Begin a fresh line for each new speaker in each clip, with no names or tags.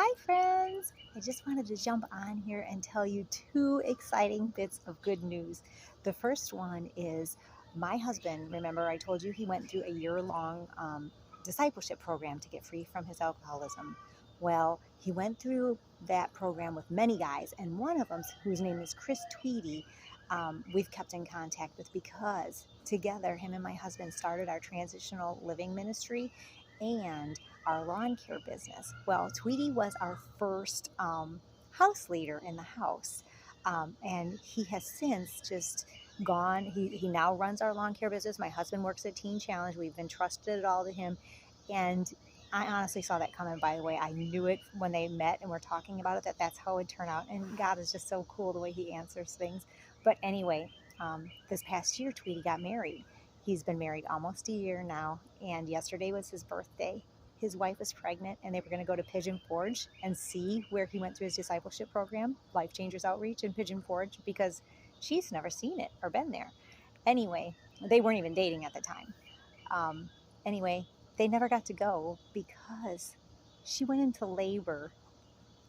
Hi friends! I just wanted to jump on here and tell you two exciting bits of good news. The first one is my husband, remember I told you he went through a year-long discipleship program to get free from his alcoholism. Well, he went through that program with many guys, and one of them, whose name is Chris Tweedy, we've kept in contact with because together him and my husband started our transitional living ministry and our lawn care business. Well, Tweety was our first house leader in the house. And he has since just gone. He now runs our lawn care business. My husband works at Teen Challenge. We've entrusted it all to him. And I honestly saw that coming, by the way. I knew it when they met and were talking about it, that's how it would turn out. And God is just so cool the way he answers things. But anyway, this past year, Tweety got married. He's been married almost a year now. And yesterday was his birthday. His wife was pregnant, and they were going to go to Pigeon Forge and see where he went through his discipleship program, Life Changers Outreach in Pigeon Forge, because she's never seen it or been there. Anyway, they weren't even dating at the time. Um, anyway, they never got to go because she went into labor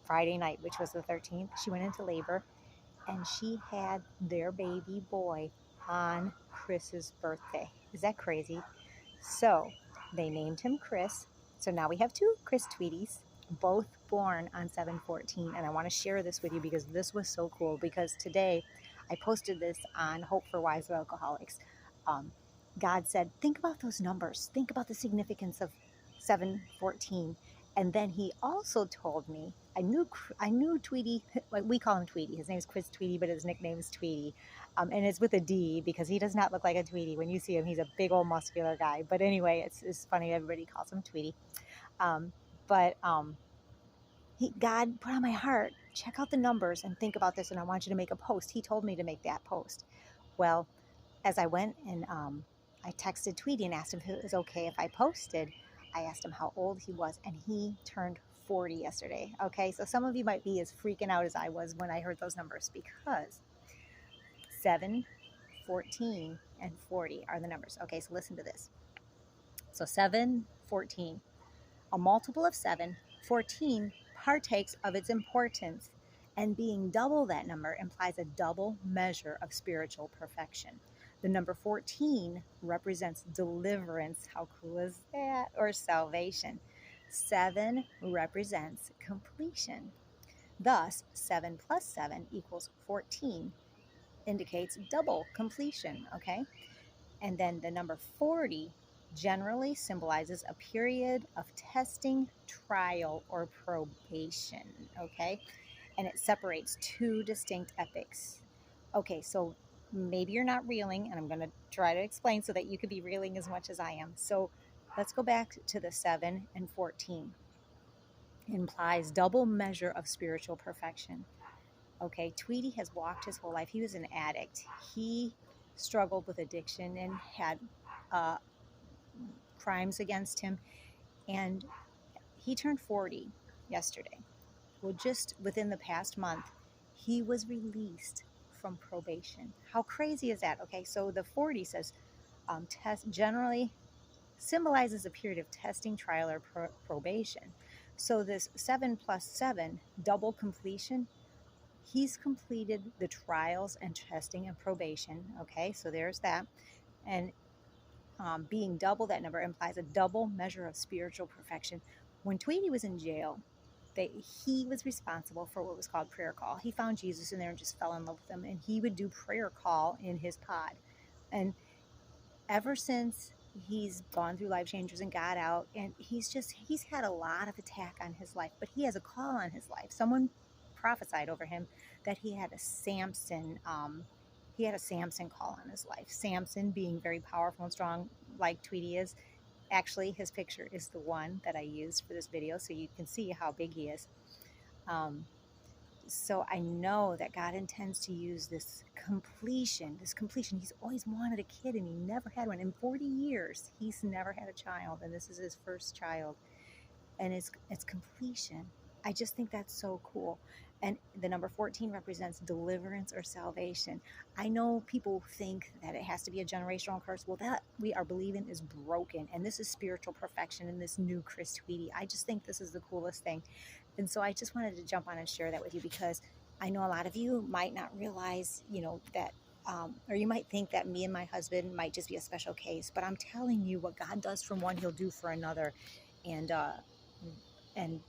Friday night, which was the 13th. She went into labor, and she had their baby boy on Chris's birthday. Is that crazy? So they named him Chris. So now we have two Chris Tweedies, both born on 7/14. And I want to share this with you because this was so cool. Because today I posted this on Hope for Wise Alcoholics. Um, God said, think about those numbers. Think about the significance of 7/14. And then he also told me, I knew Tweety, like we call him Tweety. His name is Chris Tweedy, but his nickname is Tweety. And it's with a D because he does not look like a Tweety. When you see him, he's a big old muscular guy. But anyway, it's funny. Everybody calls him Tweety. Um, but God put on my heart, check out the numbers and think about this. And I want you to make a post. He told me to make that post. Well, as I went and I texted Tweety and asked him if it was okay if I posted. I asked him how old he was, and he turned 40 yesterday. Okay, so some of you might be as freaking out as I was when I heard those numbers because 7, 14, and 40 are the numbers. Okay, so listen to this. So 7, 14, a multiple of 7, 14 partakes of its importance, and being double that number implies a double measure of spiritual perfection. The number 14 represents deliverance. How cool is that? Or salvation. 7 represents completion. Thus, 7 plus 7 equals 14, indicates double completion, okay? And then the number 40 generally symbolizes a period of testing, trial, or probation, okay? And it separates two distinct epochs. Okay, so maybe you're not reeling, and I'm going to try to explain so that you could be reeling as much as I am. So let's go back to the 7 and 14. It implies double measure of spiritual perfection. Okay, Tweety has walked his whole life. He was an addict. He struggled with addiction and had uh, crimes against him. And he turned 40 yesterday. Well, just within the past month, he was released from probation. How crazy is that? Okay, so the 40 says test generally symbolizes a period of testing, trial, or probation. So this 7 plus 7, double completion, he's completed the trials and testing and probation. Okay, so there's that. And being double that number implies a double measure of spiritual perfection. When Tweety was in jail, he was responsible for what was called prayer call. He found Jesus in there and just fell in love with him. And he would do prayer call in his pod. And ever since he's gone through Life Changers and got out, and he's had a lot of attack on his life, but he has a call on his life. Someone prophesied over him that he had a Samson call on his life. Samson being very powerful and strong like Tweety is. Actually, his picture is the one that I used for this video, so you can see how big he is. So I know that God intends to use this completion. He's always wanted a kid, and he never had one. In 40 years, he's never had a child, and this is his first child. And it's completion. I just think that's so cool. And the number 14 represents deliverance or salvation. I know people think that it has to be a generational curse. Well, that we are believing is broken. And this is spiritual perfection in this new Chris Tweedy. I just think this is the coolest thing. And so I just wanted to jump on and share that with you because I know a lot of you might not realize, that, or you might think that me and my husband might just be a special case. But I'm telling you, what God does for one, He'll do for another. And, and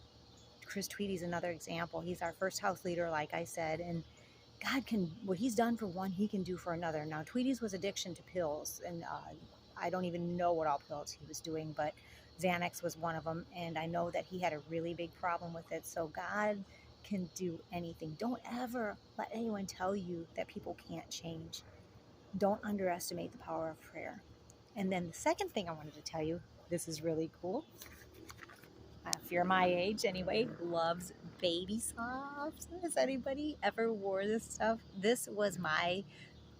Chris Tweedy's another example. He's our first house leader, like I said, and God can, what He's done for one, He can do for another. Now, Tweedy's was addiction to pills, and I don't even know what all pills he was doing, but Xanax was one of them, and I know that he had a really big problem with it. So God can do anything. Don't ever let anyone tell you that people can't change. Don't underestimate the power of prayer. And then the second thing I wanted to tell you, this is really cool. If you're my age anyway, loves baby soft. Has anybody ever wore this stuff? This was my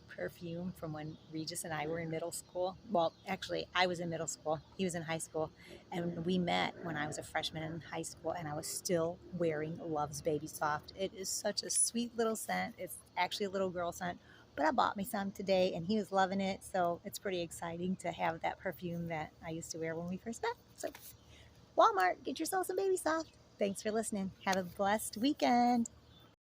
perfume from when Regis and I were in middle school. Well, actually, I was in middle school. He was in high school. And we met when I was a freshman in high school, and I was still wearing Love's Baby Soft. It is such a sweet little scent. It's actually a little girl scent. But I bought me some today, and he was loving it. So it's pretty exciting to have that perfume that I used to wear when we first met. So Walmart, get yourself some baby soft. Thanks for listening. Have a blessed weekend.